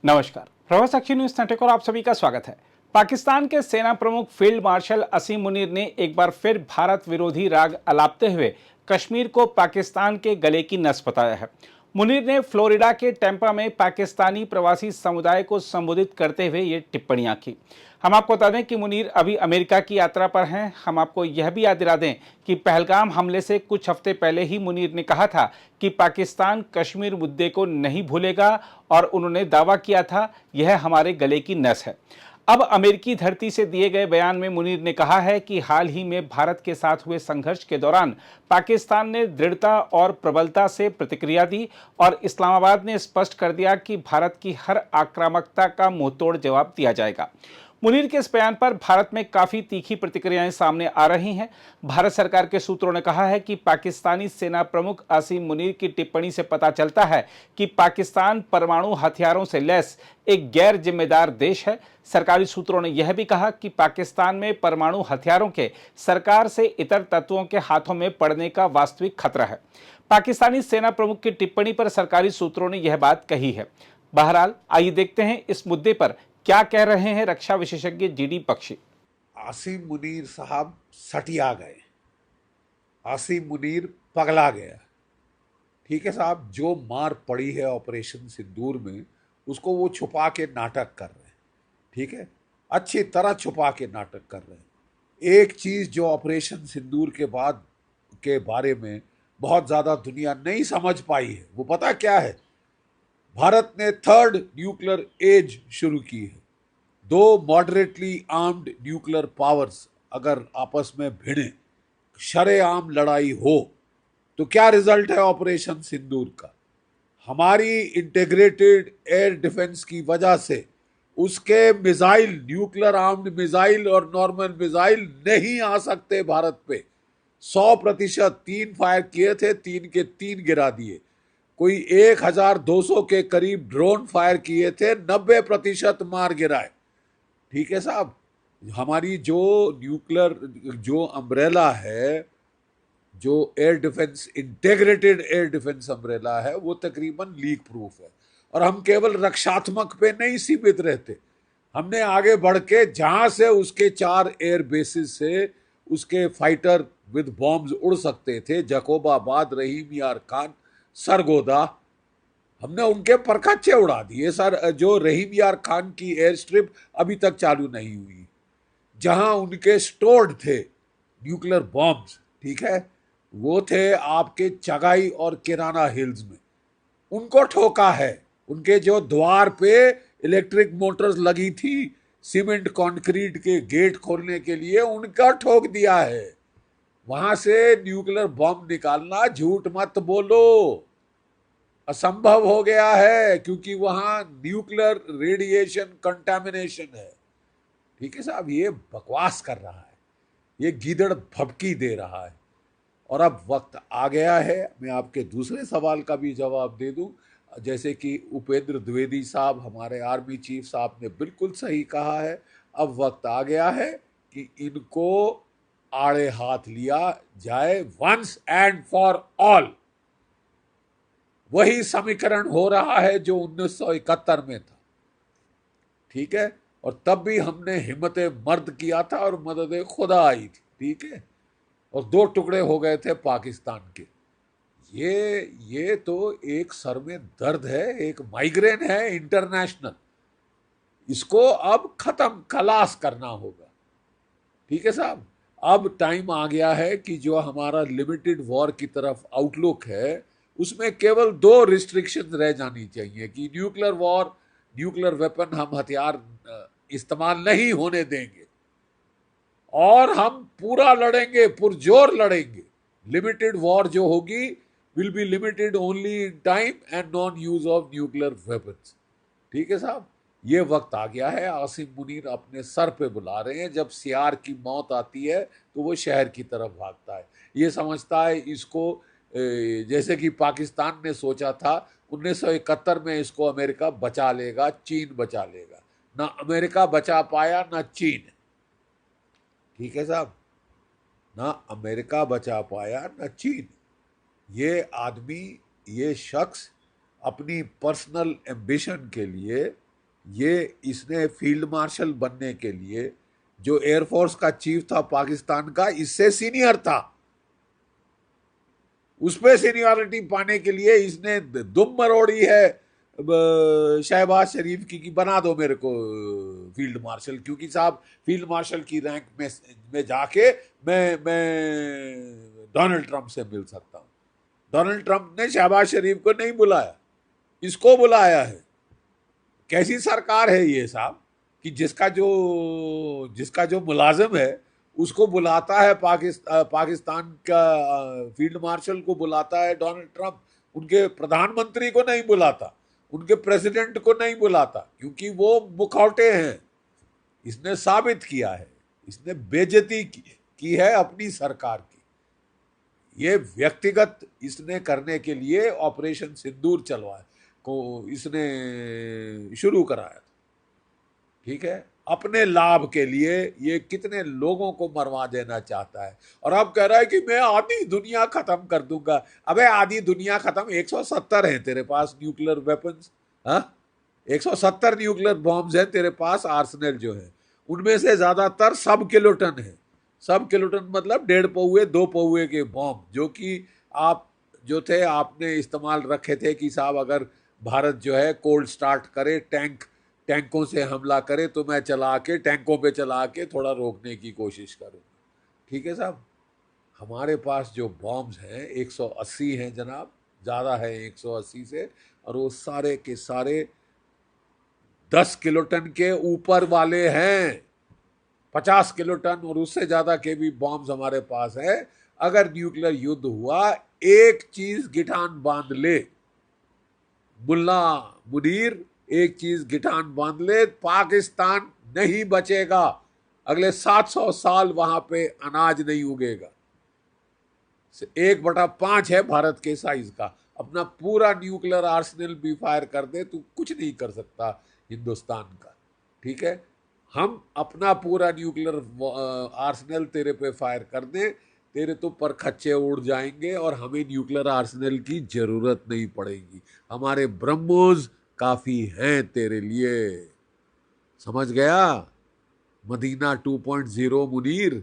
नमस्कार, प्रवास साक्षी news network और आप सभी का स्वागत है। पाकिस्तान के सेना प्रमुख फील्ड मार्शल असीम मुनीर ने एक बार फिर भारत विरोधी राग अलापते हुए कश्मीर को पाकिस्तान के गले की नस बताया है। मुनीर ने फ्लोरिडा के टेम्पा में पाकिस्तानी प्रवासी समुदाय को संबोधित करते हुए ये टिप्पणियां की। हम आपको बता दें कि मुनीर अभी अमेरिका की यात्रा पर हैं। हम आपको यह भी याद दिला दें कि पहलगाम हमले से कुछ हफ्ते पहले ही मुनीर ने कहा था कि पाकिस्तान कश्मीर मुद्दे को नहीं भूलेगा और उन्होंने दावा किया था यह हमारे गले की नस है। अब अमेरिकी धरती से दिए गए बयान में मुनीर ने कहा है कि हाल ही में भारत के साथ हुए संघर्ष के दौरान पाकिस्तान ने दृढ़ता और प्रबलता से प्रतिक्रिया दी और इस्लामाबाद ने स्पष्ट कर दिया कि भारत की हर आक्रामकता का मुंहतोड़ जवाब दिया जाएगा। मुनीर के इस बयान पर भारत में काफी तीखी प्रतिक्रियाएं सामने आ रही हैं। भारत सरकार के सूत्रों ने कहा है कि पाकिस्तानी सेना प्रमुख असीम मुनीर की टिप्पणी से पता चलता है कि पाकिस्तान परमाणु हथियारों से लैस एक गैर जिम्मेदार देश है। सरकारी सूत्रों ने यह भी कहा कि पाकिस्तान में परमाणु हथियारों के सरकार से इतर तत्वों के हाथों में पड़ने का वास्तविक खतरा है। पाकिस्तानी सेना प्रमुख की टिप्पणी पर सरकारी सूत्रों ने यह बात कही है। बहरहाल आइए देखते हैं इस मुद्दे पर क्या कह रहे हैं रक्षा विशेषज्ञ जीडी पक्षी। आसिम मुनीर साहब सटिया गए। आसिम मुनीर पगला गया। ठीक है साहब, जो मार पड़ी है ऑपरेशन सिंदूर में उसको वो छुपा के नाटक कर रहे हैं। ठीक है, अच्छी तरह छुपा के नाटक कर रहे हैं। एक चीज जो ऑपरेशन सिंदूर के बाद के बारे में बहुत ज्यादा दुनिया नहीं समझ पाई है, वो पता क्या है? भारत ने थर्ड न्यूक्लियर एज शुरू की है। दो मॉडरेटली आर्म्ड न्यूक्लियर पावर्स अगर आपस में भिड़े, शरेआम लड़ाई हो, तो क्या रिजल्ट है ऑपरेशन सिंदूर का? हमारी इंटीग्रेटेड एयर डिफेंस की वजह से उसके मिसाइल, न्यूक्लियर आर्म्ड मिसाइल और नॉर्मल मिसाइल नहीं आ सकते भारत पे। 100%। 3 फायर किए थे, 3 के 3 गिरा दिए। कोई 1200 के करीब ड्रोन फायर किए थे, 90% मार गिराए। ठीक है साहब, हमारी जो न्यूक्लियर जो अम्ब्रेला है, जो air defence, integrated air defence umbrella है, वो तकरीबन लीक प्रूफ है। और हम केवल रक्षात्मक पे नहीं सीमित रहते, हमने आगे बढ़ के जहां से उसके 4 एयर बेसिस से उसके फाइटर विद बॉम्ब्स उड़ सकते थे, जकोबाबाद, रहीम यार खान, सरगोदा, हमने उनके परखच्चे उड़ा दिए सर। जो रहीम यार खान की एयर स्ट्रिप अभी तक चालू नहीं हुई, जहां उनके स्टोर्ड थे न्यूक्लियर बॉम्ब्स, ठीक है, वो थे आपके चगाई और किराना हिल्स में, उनको ठोका है। उनके जो द्वार पे इलेक्ट्रिक मोटर्स लगी थी सीमेंट कंक्रीट के गेट खोलने के लिए, उनका ठोक दिया है। वहां से न्यूक्लियर बॉम्ब निकालना, झूठ मत बोलो, असंभव हो गया है, क्योंकि वहां न्यूक्लियर रेडिएशन कंटामिनेशन है। ठीक है साहब, ये बकवास कर रहा है, ये गीदड़ भभकी दे रहा है। और अब वक्त आ गया है, मैं आपके दूसरे सवाल का भी जवाब दे दूं। जैसे कि उपेंद्र द्विवेदी साहब, हमारे आर्मी चीफ साहब ने बिल्कुल सही कहा है, अब वक्त आ गया है कि इनको आड़े हाथ लिया जाए, वंस एंड फॉर ऑल। वही समीकरण हो रहा है जो 1971 में था। ठीक है, और तब भी हमने हिम्मत मर्द किया था और मदद खुदा आई थी। ठीक है, और 2 टुकड़े हो गए थे पाकिस्तान के। ये तो एक सर में दर्द है, एक माइग्रेन है इंटरनेशनल। इसको अब खत्म, खलास करना होगा। ठीक है साहब, अब टाइम आ गया है कि जो हमारा लिमिटेड वॉर की तरफ आउटलुक है, उसमें केवल 2 रिस्ट्रिक्शन रह जानी चाहिए कि न्यूक्लियर वॉर, न्यूक्लियर वेपन, हम हथियार इस्तेमाल नहीं होने देंगे और हम पूरा लड़ेंगे, पुरजोर लड़ेंगे। लिमिटेड वॉर जो होगी will be limited only in time and non use of nuclear weapons. ठीक है साहब, ये वक्त आ गया है। आसिम मुनीर अपने सर पे बुला रहे हैं। जब सियार की मौत आती है तो वो शहर की तरफ भागता है। ये समझता है इसको, जैसे कि पाकिस्तान ने सोचा था 1971 में इसको अमेरिका बचा लेगा, चीन बचा लेगा। ना अमेरिका बचा पाया, ना चीन। ठीक है साहब, ना अमेरिका बचा पाया, ना चीन। ये आदमी, ये शख्स अपनी पर्सनल एम्बिशन के लिए ये इसने फील्ड मार्शल बनने के लिए जो एयरफोर्स का चीफ था पाकिस्तान का, इससे सीनियर था, उस पे सीनियरिटी पाने के लिए इसने दुम मरोड़ी है शहबाज शरीफ की कि बना दो मेरे को फील्ड मार्शल, क्योंकि साहब फील्ड मार्शल की रैंक में जाके मैं डोनाल्ड ट्रंप से मिल सकता हूं। डोनाल्ड ट्रंप ने शहबाज शरीफ को नहीं बुलाया, इसको बुलाया है। कैसी सरकार है ये साहब कि जिसका जो मुलाजिम है उसको बुलाता है पाकिस्तान का फील्ड मार्शल को बुलाता है डोनाल्ड ट्रंप, उनके प्रधानमंत्री को नहीं बुलाता, उनके प्रेसिडेंट को नहीं बुलाता, क्योंकि वो मुखौटे हैं। इसने साबित किया है, इसने बेइज्जती की है अपनी सरकार की। ये व्यक्तिगत इसने करने के लिए ऑपरेशन सिंदूर चलवाया को इसने शुरू कराया था, ठीक है, अपने लाभ के लिए। ये कितने लोगों को मरवा देना चाहता है और अब कह रहा है कि मैं आधी दुनिया खत्म कर दूंगा। अबे आधी दुनिया खत्म, 170 है तेरे पास न्यूक्लियर वेपन्स, हाँ 170 न्यूक्लियर बॉम्ब्स है तेरे पास, आर्सेनल जो है उनमें से ज्यादातर सब किलोटन है। सब किलोटन मतलब 1.5 पौए 2 पौए के बॉम्ब, जो कि आप जो थे आपने इस्तेमाल रखे थे कि साहब अगर भारत जो है कोल्ड स्टार्ट करे, टैंकों से हमला करे तो मैं टैंकों पे चला के थोड़ा रोकने की कोशिश करूँ। ठीक है साहब, हमारे पास जो बॉम्ब्स हैं 180 हैं जनाब, ज़्यादा है 180 से, और वो सारे के सारे 10 किलोटन के ऊपर वाले हैं। 50 किलोटन और उससे ज़्यादा के भी बॉम्ब्स हमारे पास है। अगर न्यूक्लियर युद्ध हुआ, एक चीज़ गिठान बांध ले मुल्ला मुनीर, एक चीज गिठान बांध ले, पाकिस्तान नहीं बचेगा। अगले 700 साल वहां पे अनाज नहीं उगेगा। 1/5 है भारत के साइज का। अपना पूरा न्यूक्लियर आर्सेनल भी फायर कर दे, तू कुछ नहीं कर सकता हिंदुस्तान का, ठीक है। हम अपना पूरा न्यूक्लियर आर्सेनल तेरे पे फायर कर दे, तेरे तो परखच्चे उड़ जाएंगे और हमें न्यूक्लियर आर्सेनल की जरूरत नहीं पड़ेगी। हमारे ब्रह्मोस काफी हैं तेरे लिए, समझ गया? मदीना 2.0 मुनीर,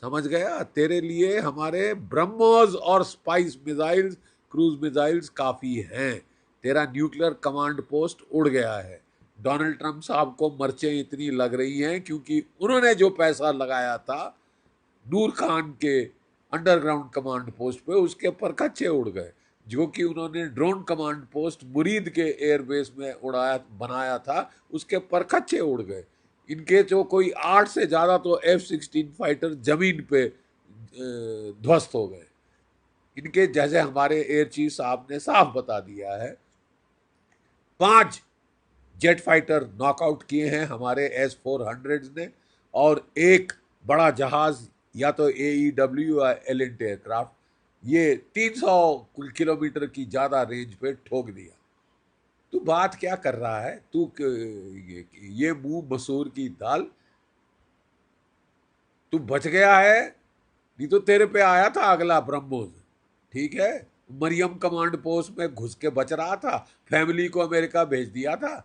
समझ गया? तेरे लिए हमारे ब्रह्मोस और स्पाइस मिसाइल्स, क्रूज मिसाइल्स काफी हैं। तेरा न्यूक्लियर कमांड पोस्ट उड़ गया है। डोनाल्ड ट्रंप साहब को मर्चें इतनी लग रही हैं क्योंकि उन्होंने जो पैसा लगाया था नूर खान के अंडरग्राउंड कमांड पोस्ट पे, उसके परखच्चे उड़ गए। जो कि उन्होंने ड्रोन कमांड पोस्ट मुरीद के एयरबेस में बनाया था, उसके परखच्चे उड़ गए। इनके जो कोई 8 से ज़्यादा तो F-16 फाइटर जमीन पे ध्वस्त हो गए। इनके जैसे हमारे एयर चीफ साहब ने साफ बता दिया है, 5 जेट फाइटर नॉकआउट किए हैं हमारे S-400 ने, और एक बड़ा जहाज या तो AEW या एलिंट एयरक्राफ्ट, ये 300 किलोमीटर की ज्यादा रेंज पे ठोक दिया। तू बात क्या कर रहा है? तू ये मुंह मसूर की दाल, तू बच गया है, नहीं तो तेरे पे आया था अगला ब्रह्मोस, ठीक है। मरियम कमांड पोस्ट में घुस के बच रहा था, फैमिली को अमेरिका भेज दिया था।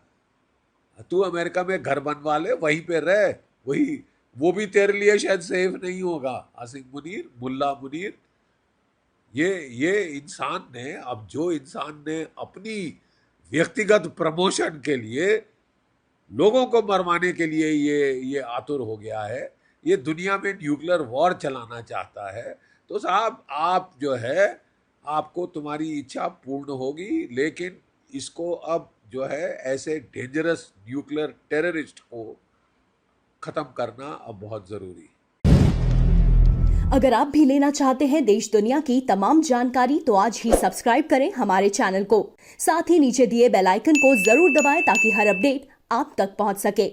तू अमेरिका में घर बनवा ले, वहीं पे रह, वही वो भी तेरे लिए शायद सेफ नहीं होगा। आसिम मुनीर, मुल्ला मुनीर, ये इंसान ने, अब जो इंसान ने अपनी व्यक्तिगत प्रमोशन के लिए लोगों को मरवाने के लिए ये आतुर हो गया है, ये दुनिया में न्यूक्लियर वॉर चलाना चाहता है, तो साहब आप जो है, आपको तुम्हारी इच्छा पूर्ण होगी, लेकिन इसको अब जो है ऐसे डेंजरस न्यूक्लियर टेररिस्ट को खत्म करना अब बहुत जरूरी है। अगर आप भी लेना चाहते हैं देश दुनिया की तमाम जानकारी, तो आज ही सब्सक्राइब करें हमारे चैनल को। साथ ही नीचे दिए बेल आइकन को जरूर दबाएं ताकि हर अपडेट आप तक पहुंच सके।